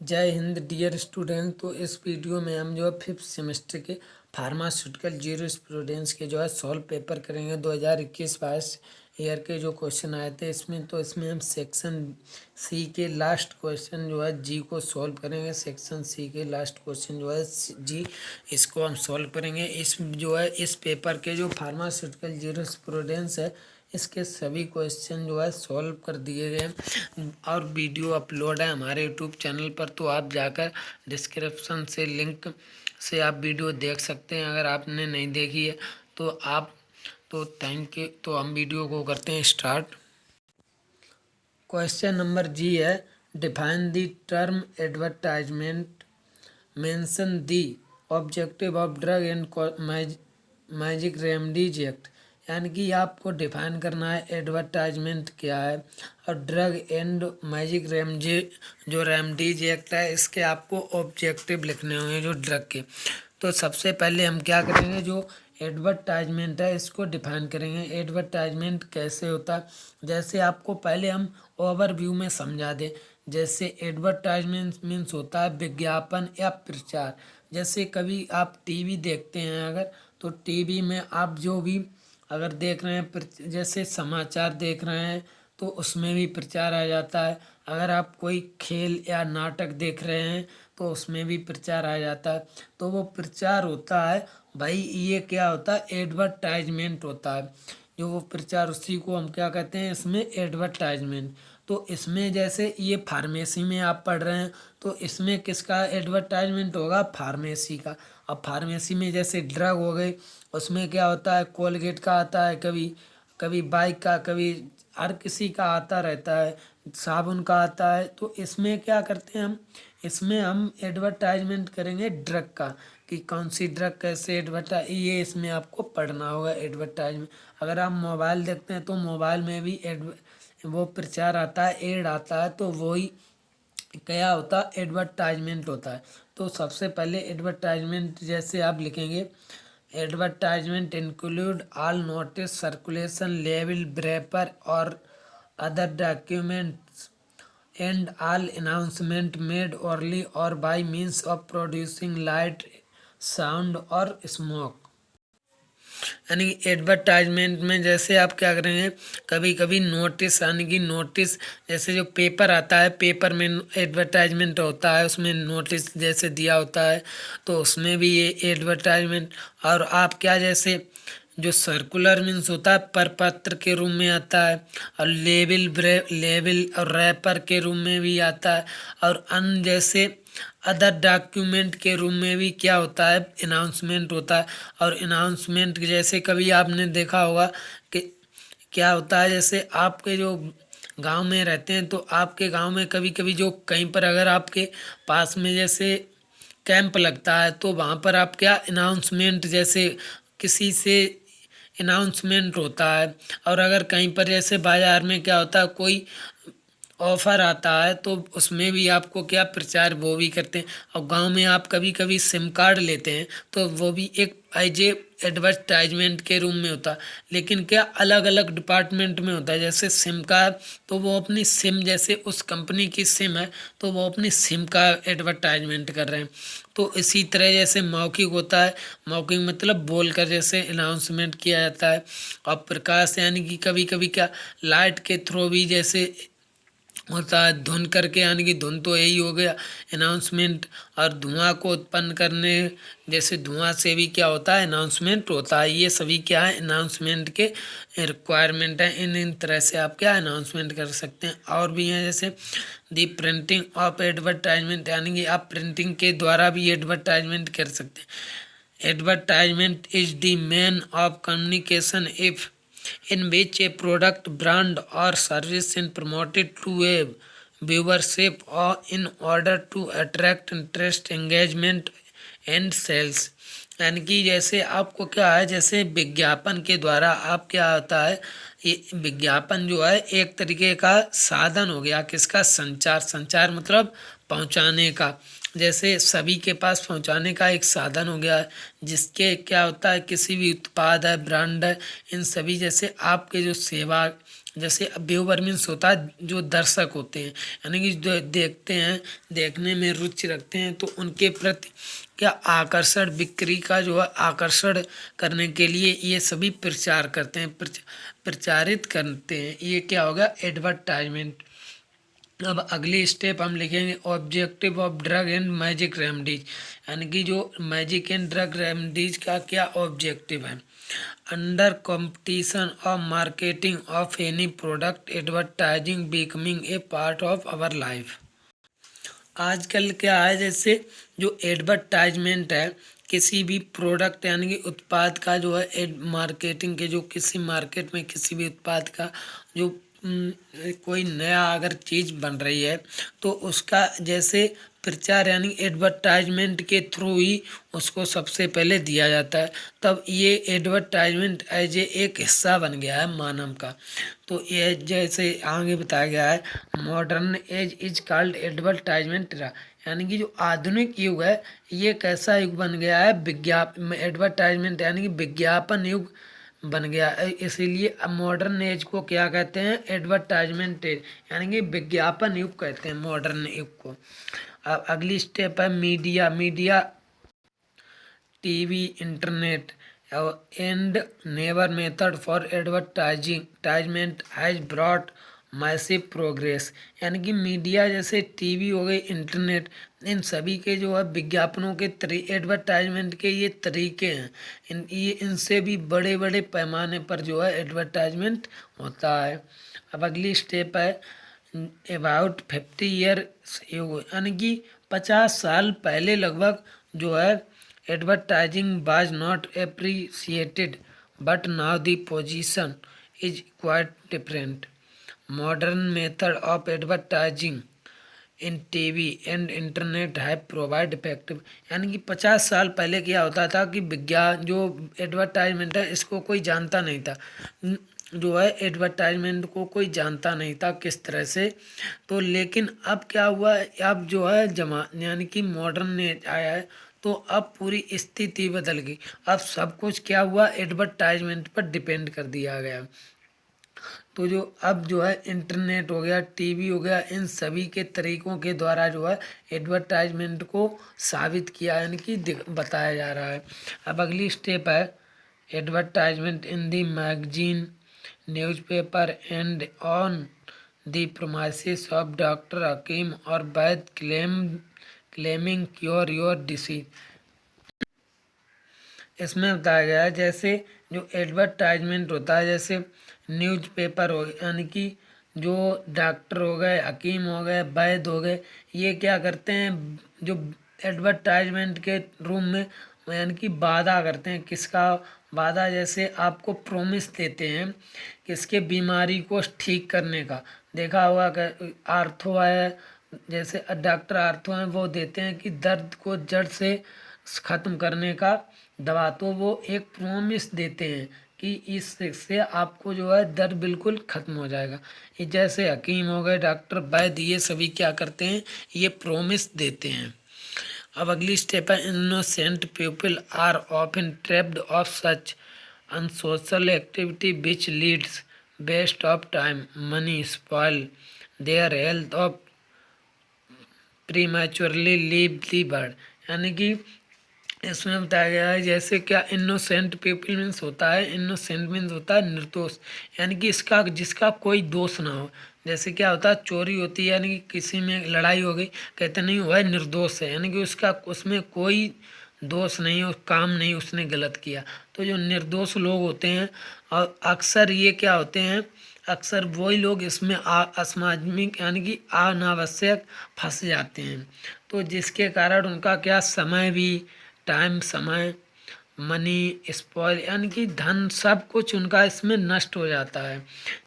जय Hind dear student. तो इस वीडियो में हम जो है 5th सेमेस्टर के फार्मास्यूटिकल जीरो स्टूडेंट्स के जो है सॉल्व पेपर करेंगे 2021-22 ईयर के जो क्वेश्चन आए थे इसमें हम सेक्शन सी के लास्ट क्वेश्चन जो है जी को सॉल्व करेंगे। सेक्शन सी के लास्ट क्वेश्चन जो है जी इसको हम सॉल्व करेंगे। इस पेपर के जो फार्मास्यूटिकल जीरो स्टूडेंट्स है इसके सभी क्वेश्चन जो है सॉल्व कर दिए गए और वीडियो अपलोड है हमारे यूट्यूब चैनल पर, तो आप जाकर डिस्क्रिप्शन से लिंक से आप वीडियो देख सकते हैं अगर आपने नहीं देखी है तो थैंक यू। तो हम वीडियो को करते हैं स्टार्ट। क्वेश्चन नंबर जी है, define the term advertisement, mention the objective of drug and magic remedies act. यानी कि आपको डिफाइन करना है एडवर्टाइजमेंट क्या है और ड्रग एंड मैजिक रेमजी जो रेमडीज एक्ट है इसके आपको ऑब्जेक्टिव लिखने होंगे जो ड्रग के। तो सबसे पहले हम क्या करेंगे, जो एडवर्टाइजमेंट है इसको डिफाइन करेंगे। एडवर्टाइजमेंट कैसे होता है, जैसे आपको पहले हम ओवरव्यू में समझा दें। जैसे एडवर्टाइजमेंट मीन्स होता है विज्ञापन या प्रचार। जैसे कभी आप टीवी देखते हैं अगर, तो टीवी में आप जो भी अगर देख रहे हैं, जैसे समाचार देख रहे हैं तो उसमें भी प्रचार आ जाता है। अगर आप कोई खेल या नाटक देख रहे हैं तो उसमें भी प्रचार आ जाता है। तो वो प्रचार होता है भाई, ये क्या होता है, एडवर्टाइजमेंट होता है। जो वो प्रचार उसी को हम क्या कहते हैं, इसमें एडवर्टाइजमेंट। तो इसमें जैसे ये फार्मेसी में आप पढ़ रहे हैं तो इसमें किसका एडवर्टाइजमेंट होगा, फार्मेसी का। अब फार्मेसी में जैसे ड्रग हो गए, उसमें क्या होता है, कोलगेट का आता है, कभी कभी बाइक का, कभी हर किसी का आता रहता है, साबुन का आता है। तो इसमें क्या करते हैं हम, इसमें हम एडवर्टाइजमेंट करेंगे ड्रग का, कि कौन सी ड्रग कैसे एडवर्टाइज, ये इसमें आपको पढ़ना होगा एडवर्टाइजमेंट। अगर आप मोबाइल देखते हैं तो मोबाइल में भी वो प्रचार आता है, एड आता है, तो वही क्या होता है, एडवर्टाइजमेंट होता है। तो सबसे पहले एडवर्टाइजमेंट जैसे आप लिखेंगे, advertisement include all notice, circulation, label, wrapper और other documents and all announcement made orally और by means of producing light, sound और स्मोक। यानी एडवर्टाइजमेंट में जैसे आप क्या करेंगे, कभी कभी नोटिस, यानी कि नोटिस जैसे जो पेपर आता है, पेपर में एडवर्टाइजमेंट होता है, उसमें नोटिस जैसे दिया होता है तो उसमें भी ये एडवर्टाइजमेंट। और आप क्या, जैसे जो सर्कुलर मीन्स होता है प्रपत्र के रूप में आता है, और लेबल और रैपर के रूप में भी आता है, और अन्य जैसे अदर डॉक्यूमेंट के रूप में भी क्या होता है, अनाउंसमेंट होता है। और अनाउंसमेंट जैसे कभी आपने देखा होगा कि क्या होता है, जैसे आपके जो गांव में रहते हैं तो आपके गांव में कभी कभी जो कहीं पर अगर आपके पास में जैसे कैंप लगता है तो वहाँ पर आप क्या अनाउंसमेंट, जैसे किसी से अनाउंसमेंट होता है। और अगर कहीं पर जैसे बाजार में क्या होता है, कोई ऑफर आता है तो उसमें भी आपको क्या प्रचार वो भी करते हैं। और गांव में आप कभी कभी सिम कार्ड लेते हैं तो वो भी एक एज ए एडवर्टाइजमेंट के रूप में होता है, लेकिन क्या अलग अलग डिपार्टमेंट में होता है। जैसे सिम का, तो वो अपनी सिम, जैसे उस कंपनी की सिम है तो वो अपनी सिम का एडवर्टाइजमेंट कर रहे हैं। तो इसी तरह जैसे मौखिक होता है, मौखिक मतलब बोलकर जैसे अनाउंसमेंट किया जाता है। और प्रकाश यानी कि कभी कभी क्या लाइट के थ्रू भी जैसे होता है। धुन करके, यानी कि धुन तो यही हो गया अनाउंसमेंट। और धुआं को उत्पन्न करने, जैसे धुआं से भी क्या होता है, अनाउंसमेंट होता है। ये सभी क्या है, अनाउंसमेंट के रिक्वायरमेंट है। इन तरह से आप क्या अनाउंसमेंट कर सकते हैं। और भी हैं जैसे दी प्रिंटिंग ऑफ एडवर्टाइजमेंट, यानी कि आप प्रिंटिंग के द्वारा भी एडवर्टाइजमेंट कर सकते हैं। Advertisement is the main of communication if in which a product, brand or service is promoted to a viewership or in order to attract interest, engagement and sales। यानी कि जैसे आपको क्या है, जैसे विज्ञापन के द्वारा आप क्या होता है, ये विज्ञापन जो है एक तरीके का साधन हो गया किसका, संचार। संचार मतलब पहुंचाने का, जैसे सभी के पास पहुंचाने का एक साधन हो गया है। जिसके क्या होता है, किसी भी उत्पाद है, ब्रांड है, इन सभी जैसे आपके जो सेवा जैसे व्यूवर मीन्स होता है जो दर्शक होते हैं, यानी कि जो देखते हैं, देखने में रुचि रखते हैं, तो उनके प्रति क्या आकर्षण, बिक्री का जो है आकर्षण करने के लिए ये सभी प्रचार करते हैं, प्रचारित करते हैं। ये क्या होगा, एडवर्टाइजमेंट। अब अगली स्टेप हम लिखेंगे objective of drug and magic remedies, यानी कि जो मैजिक एंड ड्रग रेमडीज का क्या ऑब्जेक्टिव है। Under competition of marketing of any product, advertising becoming a part of our life. आजकल क्या है, जैसे जो एडवर्टाइजमेंट है किसी भी प्रोडक्ट यानी कि उत्पाद का जो है, मार्केटिंग के जो किसी मार्केट में किसी भी उत्पाद का जो कोई नया अगर चीज़ बन रही है तो उसका जैसे प्रचार यानी एडवर्टाइजमेंट के थ्रू ही उसको सबसे पहले दिया जाता है। तब ये एडवर्टाइजमेंट एज एक हिस्सा बन गया है मानव का। तो ये जैसे आगे बताया गया है, modern age is called advertisement, यानी कि जो आधुनिक युग है ये कैसा युग बन गया है, एडवर्टाइजमेंट यानी कि विज्ञापन युग बन गया है। इसीलिए अब मॉडर्न एज को क्या कहते हैं, एडवर्टाइजमेंट एज, यानी कि विज्ञापन युग कहते हैं मॉडर्न युग को। अब अगली स्टेप है media. Media TV, internet and never method for advertisement has brought massive progress, यानी कि मीडिया जैसे टीवी हो गई, इंटरनेट, इन सभी के जो है विज्ञापनों के एडवर्टाइजमेंट के ये तरीके हैं, इनसे भी बड़े बड़े पैमाने पर जो है एडवर्टाइजमेंट होता है। अब अगली स्टेप है अबाउट 50 ईयर्स, यानी कि 50 साल पहले लगभग जो है advertising was not appreciated, but now the position is quite different. Modern method of advertising in TV and internet है प्रोवाइड इफेक्टिव, यानी कि 50 साल पहले क्या होता था कि विज्ञान जो एडवर्टाइजमेंट है इसको कोई जानता नहीं था, जो है एडवर्टाइजमेंट को कोई जानता नहीं था किस तरह से। तो लेकिन अब क्या हुआ, अब जो है यानी कि मॉडर्न ने आया है, तो अब पूरी स्थिति बदल गई। अब सब कुछ क्या हुआ, एडवर्टाइजमेंट पर डिपेंड कर दिया गया। तो जो अब जो है इंटरनेट हो गया, टीवी हो गया, इन सभी के तरीकों के द्वारा जो है एडवर्टाइजमेंट को साबित किया, यानी कि बताया जा रहा है। अब अगली स्टेप है advertisement in the magazine, newspaper and on the premises of doctor hakim और vaid claiming cure your disease. इसमें बताया गया है जैसे जो एडवर्टाइजमेंट होता है, जैसे न्यूज़पेपर हो यानी कि जो डॉक्टर हो गए, हकीम हो गए, वैद्य हो गए, ये क्या करते हैं, जो एडवर्टाइजमेंट के रूम में यानी कि वादा करते हैं। किसका वादा, जैसे आपको प्रॉमिस देते हैं किसके बीमारी को ठीक करने का। देखा होगा कि आर्थो है, जैसे डॉक्टर आर्थो हैं, वो देते हैं कि दर्द को जड़ से ख़त्म करने का दवा, तो वो एक प्रॉमिस देते हैं कि इससे आपको जो है दर्द बिल्कुल ख़त्म हो जाएगा। ये जैसे हकीम हो गए, डॉक्टर, वैद्य, ये सभी क्या करते हैं, ये प्रॉमिस देते हैं। अब अगली स्टेप है innocent people are often trapped of such unsocial activity which leads waste of time, money, spoil their health of prematurely leave the bird, यानी कि इसमें बताया गया है जैसे क्या इनोसेंट पीपल मीन्स होता है, इनोसेंट मीन्स होता है निर्दोष, यानी कि इसका जिसका कोई दोष ना हो। जैसे क्या होता है, चोरी होती है यानी कि किसी में लड़ाई हो गई, कहते नहीं वह निर्दोष है, यानी कि उसका उसमें कोई दोष नहीं है, काम नहीं उसने गलत किया। तो जो निर्दोष लोग होते हैं, और अक्सर ये क्या होते हैं, अक्सर वही लोग इसमें असामाजिक यानी कि अनावश्यक फंस जाते हैं। तो जिसके कारण उनका क्या समय भी, टाइम, समय, मनी, स्पॉइल, यानी कि धन, सब कुछ उनका इसमें नष्ट हो जाता है।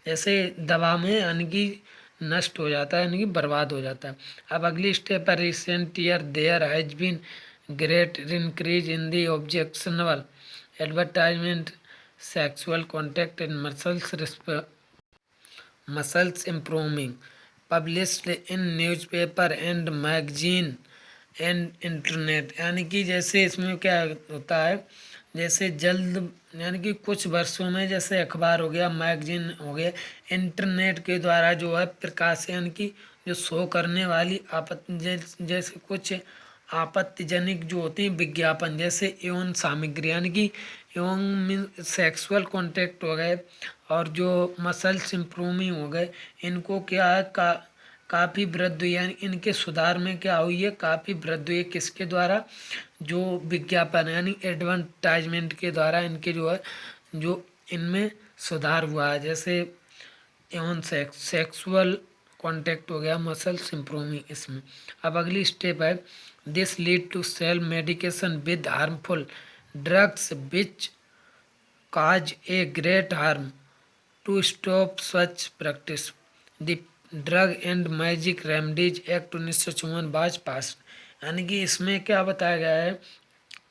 जैसे दवा में यानी कि नष्ट हो जाता है, यानी कि बर्बाद हो जाता है। अब अगली स्टेप है recent year there has been great increase in the objectionable advertisement sexual contact in muscles improving published in newspaper and magazine and internet, यानी कि जैसे इसमें क्या होता है, जैसे जल्द यानी कि कुछ वर्षों में जैसे अखबार हो गया, मैगजीन हो गया, इंटरनेट के द्वारा जो है प्रकाश यानी कि जो शो करने वाली जैसे कुछ आपत्तिजनक जो होती हैं विज्ञापन, जैसे यौन सामग्री यानी कि यौन मीन सेक्सुअल कॉन्टेक्ट हो गए और जो मसल्स इम्प्रूविंग हो गए, इनको क्या है काफ़ी वृद्धि हुई, यानी इनके सुधार में क्या हुई है, काफ़ी वृद्धि हुई है। किसके द्वारा? जो विज्ञापन यानी एडवर्टाइजमेंट के द्वारा इनके जो है जो इनमें सुधार हुआ है। जैसे एवं सेक्सुअल कॉन्टेक्ट हो गया, मसल्स इम्प्रूविंग इसमें। अब अगली स्टेप है this lead to sell medication with harmful drugs which cause a great harm to stop such practice the drug and magic remedies act 1954 was pass. यानी कि इसमें क्या बताया गया है,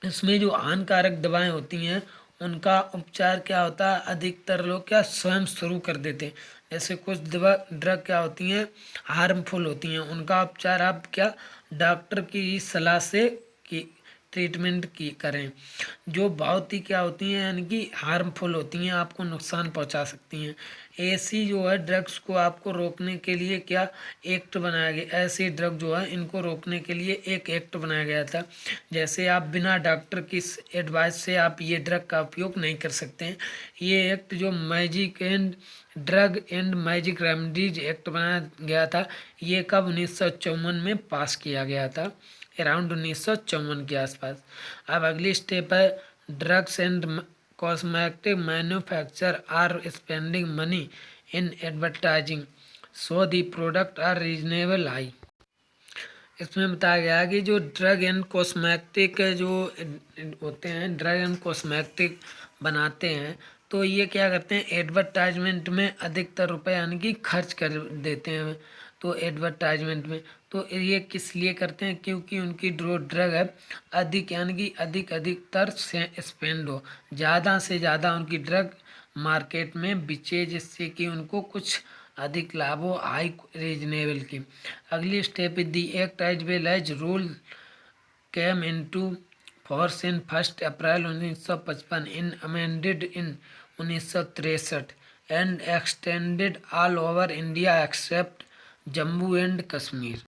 इसमें जो हानिकारक दवाएं होती हैं उनका उपचार क्या होता है, अधिकतर लोग क्या स्वयं शुरू कर देते हैं। जैसे कुछ दवा ड्रग क्या होती हैं, हार्मफुल होती हैं, उनका उपचार आप क्या डॉक्टर की सलाह से की ट्रीटमेंट की करें। जो बहुत ही क्या होती हैं यानी कि हार्मफुल होती हैं, आपको नुकसान पहुंचा सकती हैं। ऐसी जो है ड्रग्स को आपको रोकने के लिए क्या एक्ट बनाया गया, ऐसी ड्रग जो है इनको रोकने के लिए एक एक्ट बनाया गया था। जैसे आप बिना डॉक्टर की एडवाइस से आप ये ड्रग का उपयोग नहीं कर सकते हैं। ये एक्ट जो magic and drug and magic remedies act बनाया गया था, ये कब 1954 में पास किया गया था, अराउंड 1954 के आसपास। अब अगली स्टेप है drugs and cosmetic manufacture are spending money in advertising so the product are reasonable high. इसमें बताया गया है कि जो ड्रग एंड कॉस्मेटिक जो होते हैं, ड्रग एंड कॉस्मेटिक बनाते हैं, तो ये क्या करते हैं एडवर्टाइजमेंट में अधिकतर रुपए यानी कि खर्च कर देते हैं। तो एडवर्टाइजमेंट में तो ये किस लिए करते हैं, क्योंकि उनकी जो ड्रग है अधिक यानी कि अधिकतर से स्पेंड हो, ज़्यादा से ज़्यादा उनकी ड्रग मार्केट में बिचे, जिससे कि उनको कुछ अधिक लाभ हो, हाई रीजनेबल की। अगली step the act as well as rule came into force in 1 April 1955 in amended in 1963 and extended all over India except Jammu and Kashmir.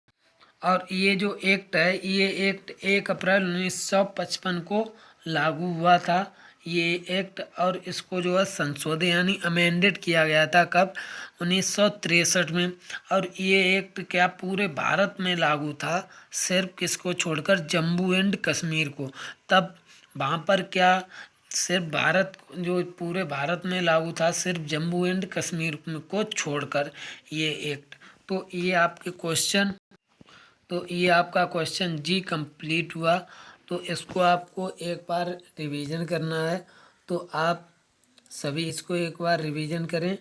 और ये जो एक्ट है, ये एक्ट 1 अप्रैल 1955 को लागू हुआ था ये एक्ट, और इसको जो है संशोधित यानी अमेंडेड किया गया था कब, 1963 में। और ये एक्ट क्या पूरे भारत में लागू था, सिर्फ किसको छोड़कर, जम्मू एंड कश्मीर को। तब वहाँ पर क्या सिर्फ भारत जो पूरे भारत में लागू था, सिर्फ जम्मू एंड कश्मीर को छोड़कर ये एक्ट। तो ये आपके क्वेश्चन, तो ये आपका क्वेश्चन जी कंप्लीट हुआ। तो इसको आपको एक बार रिवीजन करना है, तो आप सभी इसको एक बार रिवीजन करें।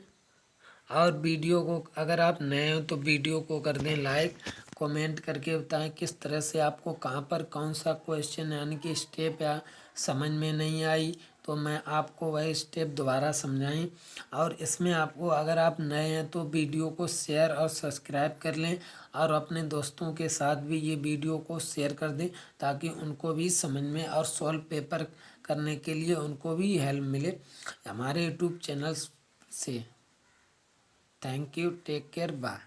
और वीडियो को अगर आप नए हो तो वीडियो को कर दें लाइक, कमेंट करके बताएं किस तरह से आपको कहाँ पर कौन सा क्वेश्चन यानी कि स्टेप या समझ में नहीं आई, तो मैं आपको वही स्टेप दोबारा समझाएं। और इसमें आपको अगर आप नए हैं तो वीडियो को शेयर और सब्सक्राइब कर लें, और अपने दोस्तों के साथ भी ये वीडियो को शेयर कर दें, ताकि उनको भी समझ में और सॉल्व पेपर करने के लिए उनको भी हेल्प मिले हमारे यूट्यूब चैनल से। Thank you, take care, bye.